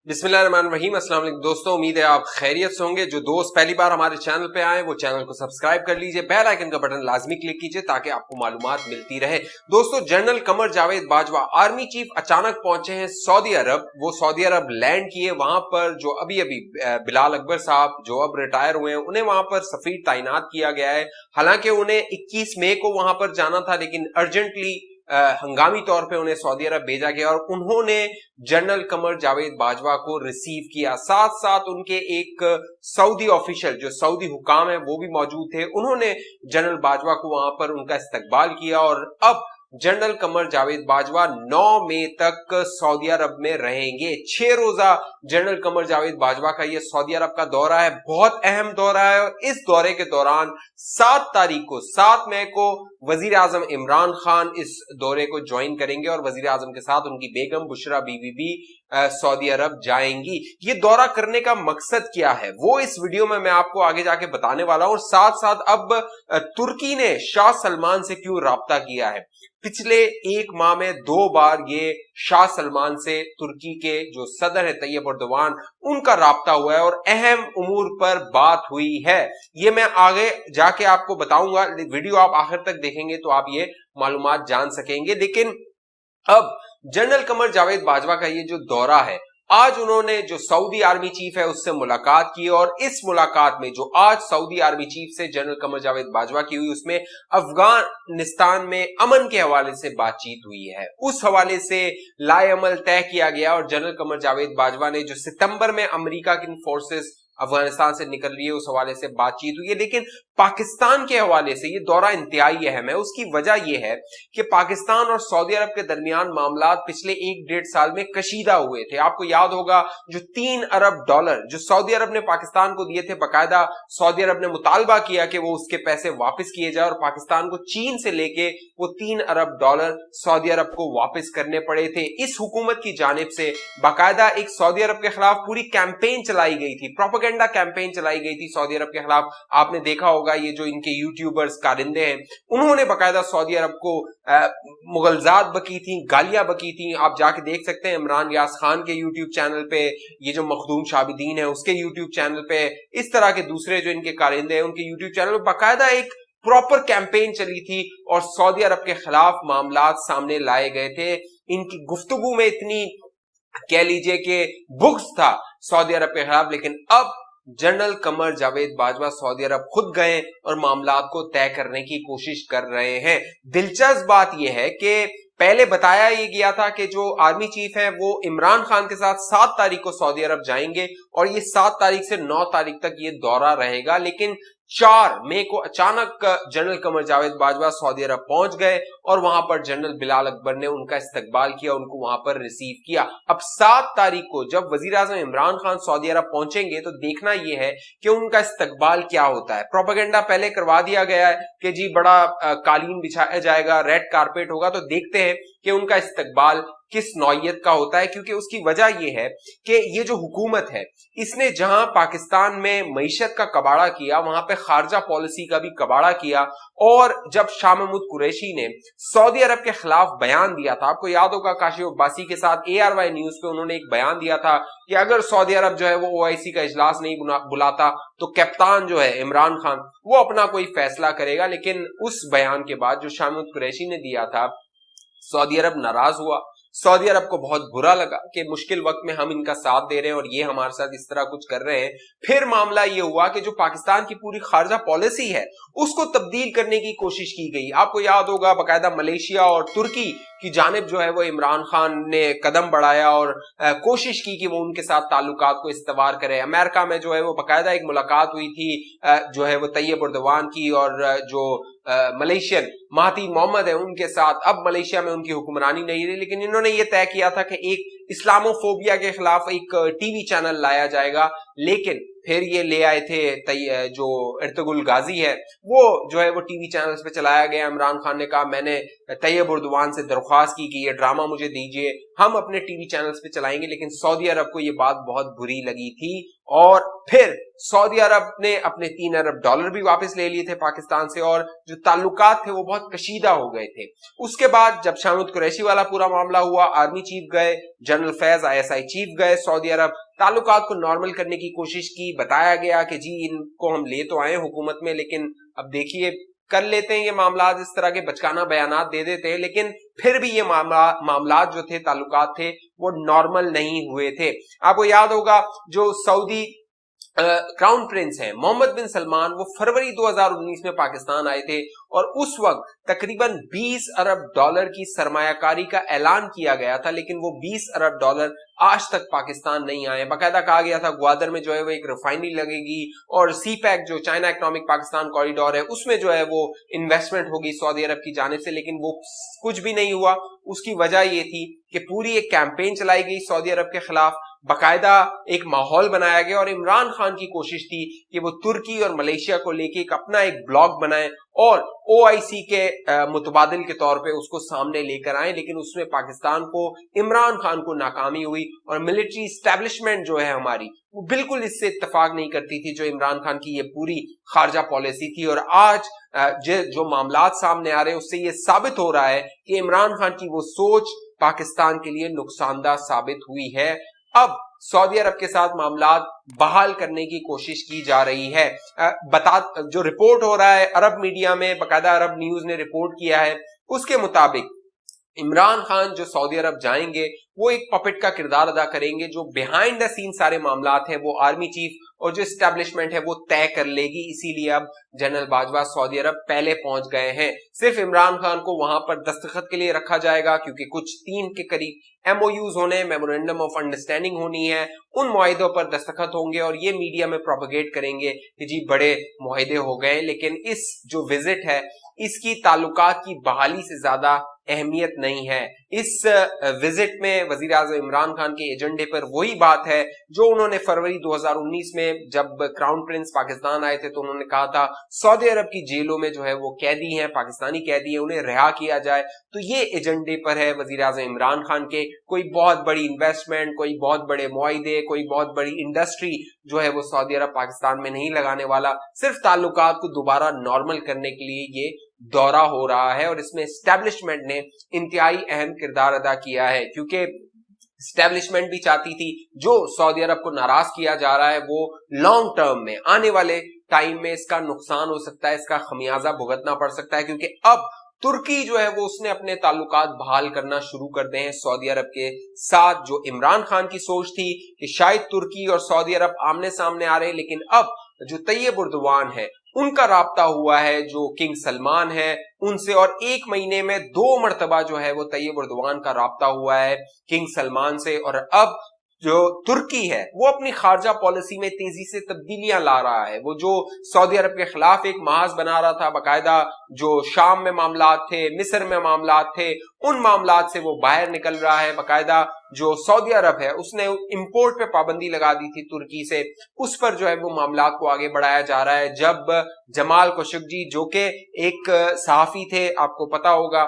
बिस्मिल्लाहिर्रहमानिर्रहीम। अस्सलाम वालेकुम दोस्तों, उम्मीद है आप खैरियत से होंगे। जो दोस्त पहली बार हमारे चैनल पे आए वो चैनल को सब्सक्राइब कर लीजिए, बेल आइकन का बटन लाजमी क्लिक कीजिए ताकि आपको मालूमात मिलती रहे। दोस्तों, general Qamar Javed Bajwa army chief अचानक पहुंचे हैं सऊदी अरब। वो सऊदी अरब लैंड किए। वहां पर जो अभी बिलाल अकबर साहब जो अब रिटायर हुए हैं, उन्हें वहां पर सफीर तैनात किया गया है। हालांकि उन्हें 21 मई को वहां पर जाना था, लेकिन अर्जेंटली हंगामी तौर पे उन्हें सऊदी अरब भेजा गया और उन्होंने जनरल कमर जावेद बाजवा को रिसीव किया। साथ साथ उनके एक सऊदी ऑफिशियल जो सऊदी हुकाम है वो भी मौजूद थे। उन्होंने जनरल बाजवा को वहां पर उनका इस्तकबाल किया और अब जनरल कमर जावेद बाजवा 9 मई तक सऊदी अरब में रहेंगे। 6 रोजा जनरल कमर जावेद बाजवा का ये सऊदी अरब का दौरा है, बहुत अहम दौरा है। और इस दौरे के दौरान 7 मई को वजीर आजम इमरान खान इस दौरे को ज्वाइन करेंगे और वजीर आजम के साथ उनकी बेगम बुशरा बीवी भी सऊदी अरब जाएंगी। ये दौरा करने का मकसद क्या है वो इस वीडियो में मैं आपको आगे जाके बताने वाला हूं। और साथ साथ अब तुर्की ने शाह सलमान से क्यों राब्ता किया है। पिछले 1 माह में 2 बार ये शाह सलमान से तुर्की के जो सदर है तैयब एर्दोगान उनका राब्ता हुआ है और अहम उमूर पर बात हुई है। ये मैं आगे जाके आपको बताऊंगा, वीडियो आप आखिर तक देखेंगे तो आप ये मालूमात जान सकेंगे। लेकिन अब जनरल कमर जावेद बाजवा का ये जो दौरा है, आज उन्होंने जो सऊदी आर्मी चीफ है उससे मुलाकात की और इस मुलाकात में जो आज सऊदी आर्मी चीफ से जनरल कमर जावेद बाजवा की हुई उसमें अफगानिस्तान में अमन के हवाले से बातचीत हुई है। उस हवाले से लाएअमल तय किया गया और जनरल कमर जावेद बाजवा ने जो सितंबर में अमेरिका की फोर्सेस अफगानिस्तान से निकल रही है उस हवाले से बातचीत हुई है। लेकिन पाकिस्तान के हवाले से ये दौरा इंतहाई अहम है। उसकी वजह यह है कि पाकिस्तान और सऊदी अरब के दरमियान मामलात पिछले 1-1.5 साल में कशीदा हुए थे। आपको याद होगा जो $3 अरब जो सऊदी अरब ने पाकिस्तान को दिए थे, बाकायदा सऊदी अरब ने मुतालबा किया कि वो उसके पैसे वापस किए जाए और पाकिस्तान को चीन से लेके वो $3 अरब सऊदी अरब को वापस करने पड़े थे। इस हुकूमत की जानिब से बाकायदा एक सऊदी अरब के खिलाफ पूरी कैंपेन चलाई गई थी, प्रोपेगेंडा कैंपेन चलाई गई थी सऊदी अरब के खिलाफ। आपने देखा होगा ये जो इनके यूट्यूबर्स कारिंदे हैं उन्होंने बाकायदा सऊदी अरब को मुगलजात बकी थी, गालियां बकी थी। आप जाके देख सकते हैं इमरान यास खान के यूट्यूब चैनल पे, ये जो मखदूम शाबिदीन है उसके यूट्यूब चैनल पे, इस तरह के दूसरे जो इनके कारिंदे हैं उनके यूट्यूब चैनल पे बाकायदा एक प्रॉपर कैंपेन चली थी और सऊदी अरब के खिलाफ मामलात सामने लाए गए थे। इनकी गुफ्तगू में इतनी कह लीजिए कि बुग़्ज़ था सऊदी अरब के खिलाफ। लेकिन अब जनरल कमर जावेद बाजवा सऊदी अरब खुद गए और मामलात को तय करने की कोशिश कर रहे हैं। दिलचस्प बात यह है कि पहले बताया ये गया था कि जो आर्मी चीफ है वो इमरान खान के साथ 7 तारीख को सऊदी अरब जाएंगे और ये 7 तारीख से 9 तारीख तक ये दौरा रहेगा। लेकिन 4 मई को अचानक जनरल कमर जावेद बाजवा सऊदी अरब पहुंच गए और वहां पर जनरल बिलाल अकबर ने उनका इस्तकबाल किया, उनको वहां पर रिसीव किया। अब 7 तारीख को जब वजीर आजम इमरान खान सऊदी अरब पहुंचेंगे तो देखना यह है कि उनका इस्तकबाल क्या होता है। प्रोपेगेंडा पहले करवा दिया गया है कि जी बड़ा कालीन बिछाया जाएगा, रेड कारपेट होगा, तो देखते हैं कि उनका इस्तकबाल किस नौयत का होता है। क्योंकि उसकी वजह यह है कि ये जो हुकूमत है इसने जहां पाकिस्तान में मईशत का कबाड़ा किया वहां पे खारजा पॉलिसी का भी कबाड़ा किया। और जब शाह महमूद कुरैशी ने सऊदी अरब के खिलाफ बयान दिया था, आपको याद होगा काशिफ अब्बासी के साथ ARY न्यूज पे उन्होंने एक बयान दिया था कि अगर सऊदी अरब जो है वो OIC का इजलास नहीं बुलाता तो कप्तान जो है इमरान खान वो अपना कोई फैसला करेगा। लेकिन उस बयान के बाद जो शाह महमूद कुरैशी ने दिया था सऊदी अरब नाराज हुआ। सऊदी अरब को बहुत बुरा लगा कि मुश्किल वक्त में हम इनका साथ दे रहे हैं और ये हमारे साथ इस तरह कुछ कर रहे हैं। फिर मामला ये हुआ कि जो पाकिस्तान की पूरी खारजा पॉलिसी है उसको तब्दील करने की कोशिश की गई। आपको याद होगा बाकायदा मलेशिया और तुर्की की जानिब जो है वो इमरान खान ने कदम बढ़ाया और कोशिश की कि वो उनके साथ ताल्लुकात को इस्तवार करे। अमेरिका में जो है वो बाकायदा एक मुलाकात हुई थी जो है वो तैयब एर्दोगान की और जो मलेशियन महाती मोहम्मद है उनके साथ। अब मलेशिया में उनकी हुक्मरानी नहीं रही, लेकिन इन्होंने ये तय किया था कि एक इस्लामोफोबिया के खिलाफ एक टीवी चैनल लाया जाएगा। लेकिन फिर ये ले आए थे जो इर्तुगरुल गाजी है वो जो है वो टीवी चैनल्स पे चलाया गया। इमरान खान ने कहा मैंने तैयब एर्दोगान से दरख्वास्त की कि ये ड्रामा मुझे दीजिए, हम अपने टीवी चैनल्स पे चलाएंगे, लेकिन सऊदी अरब को ये बात बहुत बुरी लगी थी और फिर सऊदी अरब ने अपने 3 अरब डॉलर भी वापस ले लिए थे पाकिस्तान से और जो ताल्लुकात थे वो बहुत कशीदा हो गए थे। उसके बाद जब शाहमूद कुरैशी वाला पूरा मामला हुआ, आर्मी चीफ गए, जनरल फैज ISI चीफ गए सऊदी अरब, ताल्लुकात को नॉर्मल करने की कोशिश की, बताया गया कि जी इनको हम ले तो आए हुकूमत में, लेकिन अब देखिए कर लेते हैं ये मामला, इस तरह के बचकाना बयानात दे देते हैं, लेकिन फिर भी ये मामला जो थे, ताल्लुकात थे, वो नॉर्मल नहीं हुए थे। आपको याद होगा जो सऊदी क्राउन प्रिंस हैं मोहम्मद बिन सलमान, वो फरवरी 2019 में पाकिस्तान आए थे और उस वक्त तकरीबन 20 अरब डॉलर की सरमायाकारी का ऐलान किया गया था, लेकिन वो 20 अरब डॉलर आज तक पाकिस्तान नहीं आए। बाकायदा कहा गया था ग्वादर में जो है वो एक रिफाइनरी लगेगी और CPEC जो चाइना इकोनॉमिक पाकिस्तान कॉरिडोर है उसमें जो है वो इन्वेस्टमेंट होगी सऊदी अरब की जानिब से, लेकिन वो कुछ भी नहीं हुआ। उसकी वजह ये थी कि पूरी एक कैंपेन चलाई गई सऊदी अरब के खिलाफ, बाकायदा एक माहौल बनाया गया और इमरान खान की कोशिश थी कि वो तुर्की और मलेशिया को लेके एक अपना एक ब्लॉग बनाए और OIC के मुतबादिल के तौर पे उसको सामने लेकर आए, लेकिन उसमें पाकिस्तान को, इमरान खान को नाकामी हुई और मिलिट्री एस्टेब्लिशमेंट जो है हमारी वो बिल्कुल इससे इत्तेफाक नहीं करती थी जो इमरान खान की ये पूरी खारजा पॉलिसी थी। और आज जो मामलात सामने आ रहे हैं उससे ये साबित हो रहा है कि इमरान खान की वो सोच पाकिस्तान के लिए नुकसानदा साबित हुई है। अब सऊदी अरब के साथ मामलात बहाल करने की कोशिश की जा रही है। जो रिपोर्ट हो रहा है अरब मीडिया में, बाकायदा अरब न्यूज ने रिपोर्ट किया है, उसके मुताबिक इमरान खान जो सऊदी अरब जाएंगे वो एक पपेट का किरदार अदा करेंगे, जो बिहाइंड द सीन सारे मामलात हैं वो आर्मी चीफ और जो एस्टेब्लिशमेंट है वो तय कर लेगी। इसीलिए अब जनरल बाजवा सऊदी अरब पहले पहुंच गए हैं। सिर्फ इमरान खान को वहां पर दस्तखत के लिए रखा जाएगा क्योंकि कुछ 3 के करीब MOUs होने, मेमोरेंडम ऑफ अंडरस्टैंडिंग होनी है, उन मुआहिदों पर दस्तखत होंगे और ये मीडिया में प्रोपेगेट करेंगे कि जी बड़े मुआहिदे हो गए। लेकिन इस जो विजिट है इसकी ताल्लुकात की बहाली से ज्यादा अहमियत नहीं है। इस विजिट में वजीर आज़म इमरान खान के एजेंडे पर वही बात है जो उन्होंने फरवरी 2019 में जब क्राउन प्रिंस पाकिस्तान आए थे तो उन्होंने कहा था सऊदी अरब की जेलों में जो है वो कैदी हैं, पाकिस्तानी कैदी हैं, उन्हें रिहा किया जाए। तो ये एजेंडे पर है वजीर आज़म इमरान खान के। कोई बहुत बड़ी इन्वेस्टमेंट, कोई बहुत बड़े मुआहिदे, कोई बहुत बड़ी इंडस्ट्री जो है वो सऊदी अरब पाकिस्तान में नहीं लगाने वाला, सिर्फ ताल्लुकात को दोबारा नॉर्मल करने के लिए ये दौरा हो रहा है और इसमें एस्टेब्लिशमेंट ने इंतहाई अहम किरदार अदा किया है, क्योंकि एस्टेब्लिशमेंट भी चाहती थी जो सऊदी अरब को नाराज किया जा रहा है वो लॉन्ग टर्म में, आने वाले टाइम में इसका नुकसान हो सकता है, इसका खमियाजा भुगतना पड़ सकता है, क्योंकि अब तुर्की जो है वो उसने अपने ताल्लुकात बहाल करना शुरू कर दे हैं सऊदी अरब के साथ। जो इमरान खान की सोच थी कि शायद तुर्की और सऊदी अरब आमने सामने आ रहे हैं, लेकिन अब जो तैयब उर्दवान है उनका राब्ता हुआ है जो किंग सलमान है उनसे, और 1 महीने में 2 मरतबा जो है वो तैयब उर्दवान का राब्ता हुआ है किंग सलमान से। और अब जो तुर्की है वो अपनी खारजा पॉलिसी में तेजी से तब्दीलियां ला रहा है। वो जो सऊदी अरब के खिलाफ एक महाज बना रहा था, बाकायदा जो शाम में मामलात थे, मिस्र में मामलात थे, उन मामलात से वो बाहर निकल रहा है। बाकायदा जो सऊदी अरब है उसने इंपोर्ट पे पाबंदी लगा दी थी तुर्की से, उस पर जो है वो मामलात को आगे बढ़ाया जा रहा है। जब जमाल खशोगी जो कि एक सहाफी थे, आपको पता होगा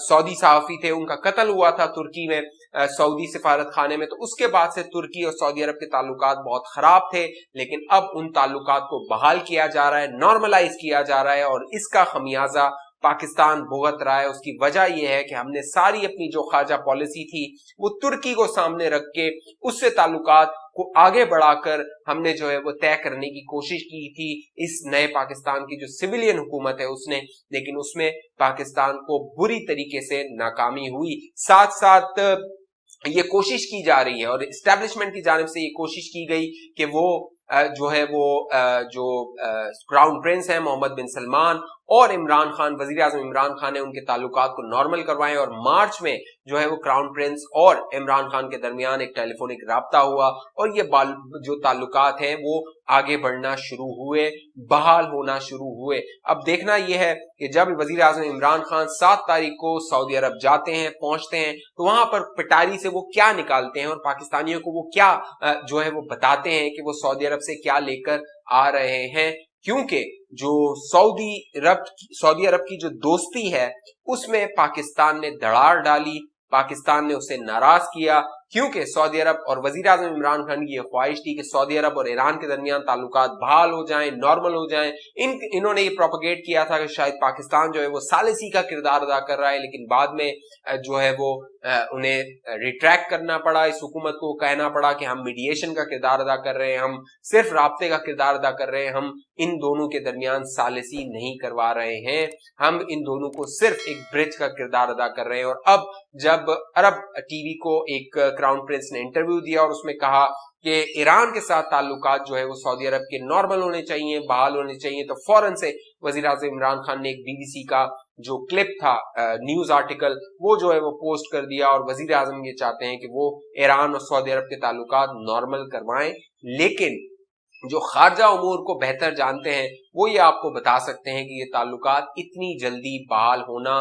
सऊदी सहाफी थे, उनका कत्ल हुआ था तुर्की में सऊदी सिफारत खाने में, तो उसके बाद से तुर्की और सऊदी अरब के ताल्लुकात बहुत खराब थे, लेकिन अब उन ताल्लुकात को बहाल किया जा रहा है, नॉर्मलाइज किया जा रहा है और इसका खमियाजा पाकिस्तान भुगत रहा है। उसकी वजह यह है कि हमने सारी अपनी जो खारजा पॉलिसी थी वो तुर्की को सामने रख के उससे ताल्लुकात को आगे बढ़ाकर हमने जो है वो तय करने की कोशिश की थी इस नए पाकिस्तान की जो सिविलियन हुकूमत है उसने, लेकिन उसमें पाकिस्तान को बुरी तरीके से नाकामी हुई। साथ साथ ये कोशिश की जा रही है और एस्टेब्लिशमेंट की जानिब से ये कोशिश की गई कि वो जो है वो जो क्राउन प्रिंस है मोहम्मद बिन सलमान और इमरान खान, वजीर आज़म इमरान खान ने उनके ताल्लुकात को नॉर्मल करवाएं। और मार्च में जो है वो क्राउन प्रिंस और इमरान खान के दरमियान एक टेलीफोनिक राब्ता हुआ और ये जो ताल्लुकात हैं वो आगे बढ़ना शुरू हुए, बहाल होना शुरू हुए। अब देखना यह है कि जब वजीर आज़म इमरान खान 7 तारीख को सऊदी अरब जाते हैं, पहुंचते हैं, तो वहां पर पिटारी से वो क्या निकालते हैं और पाकिस्तानियों को वो क्या जो है वो बताते हैं कि वो सऊदी अरब से क्या लेकर आ रहे हैं। क्योंकि जो सऊदी अरब की जो दोस्ती है उसमें पाकिस्तान ने दरार डाली, पाकिस्तान ने उसे नाराज किया, क्योंकि सऊदी अरब और वजीर आजम इमरान खान की ये ख्वाहिश थी कि सऊदी अरब और ईरान के दरमियान ताल्लुकात बहाल हो जाएं, नॉर्मल हो जाएं। इन्होंने ये प्रोपेगेट किया था कि शायद पाकिस्तान जो है वो सालिसी का किरदार अदा कर रहा है, लेकिन बाद में जो है वो उन्हें रिट्रैक्ट करना पड़ा, इस हुकूमत को कहना पड़ा कि हम मीडिएशन का किरदार अदा कर रहे हैं, हम सिर्फ राब्ते का किरदार अदा कर रहे हैं, हम इन दोनों के दरमियान सालिसी नहीं करवा रहे हैं, हम इन दोनों को सिर्फ एक ब्रिज का किरदार अदा कर रहे हैं। और अब जब अरब टीवी को एक क्राउन प्रिंस ने इंटरव्यू दिया और उसमें कहा कि ईरान के साथ ताल्लुकात जो है वो सऊदी अरब के नॉर्मल होने चाहिए, बहाल होने चाहिए, तो फौरन से वजीर आज़म इमरान खान ने एक बीबीसी का जो क्लिप था, न्यूज आर्टिकल, वो जो है वो पोस्ट कर दिया। और वजीर आज़म ये चाहते हैं कि वो ईरान और सऊदी अरब के ताल्लुकात नॉर्मल करवाएं, लेकिन जो खारजा उमूर को बेहतर जानते हैं वो ये आपको बता सकते हैं कि ये ताल्लुकात इतनी जल्दी बहाल होना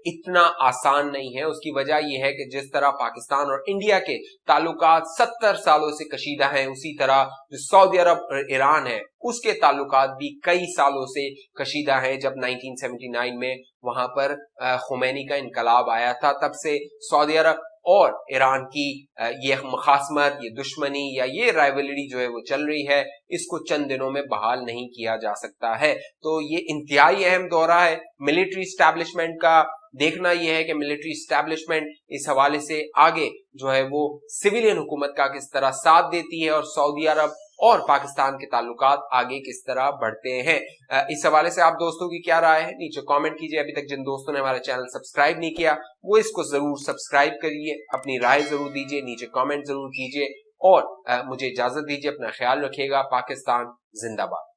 इतना आसान नहीं है। उसकी वजह यह है कि जिस तरह पाकिस्तान और इंडिया के ताल्लुकात 70 सालों से कशीदा हैं, उसी तरह जो सऊदी अरब और ईरान है उसके ताल्लुकात भी कई सालों से कशीदा हैं। जब 1979 में वहां पर खुमैनी का इनकलाब आया था, तब से सऊदी अरब और ईरान की ये मुखासमत, ये दुश्मनी या ये राइवलरी जो है वो चल रही है, इसको चंद दिनों में बहाल नहीं किया जा सकता है। तो ये इंतहाई अहम दौरा है। मिलिट्री एस्टैब्लिशमेंट का देखना यह है कि मिलिट्री एस्टैब्लिशमेंट इस हवाले से आगे जो है वो सिविलियन हुकूमत का किस तरह साथ देती है और सऊदी अरब और पाकिस्तान के ताल्लुकात आगे किस तरह बढ़ते हैं। इस हवाले से आप दोस्तों की क्या राय है, नीचे कमेंट कीजिए। अभी तक जिन दोस्तों ने हमारा चैनल सब्सक्राइब नहीं किया वो इसको जरूर सब्सक्राइब करिए, अपनी राय जरूर दीजिए, नीचे कमेंट जरूर कीजिए और मुझे इजाजत दीजिए। अपना ख्याल रखिएगा। पाकिस्तान जिंदाबाद।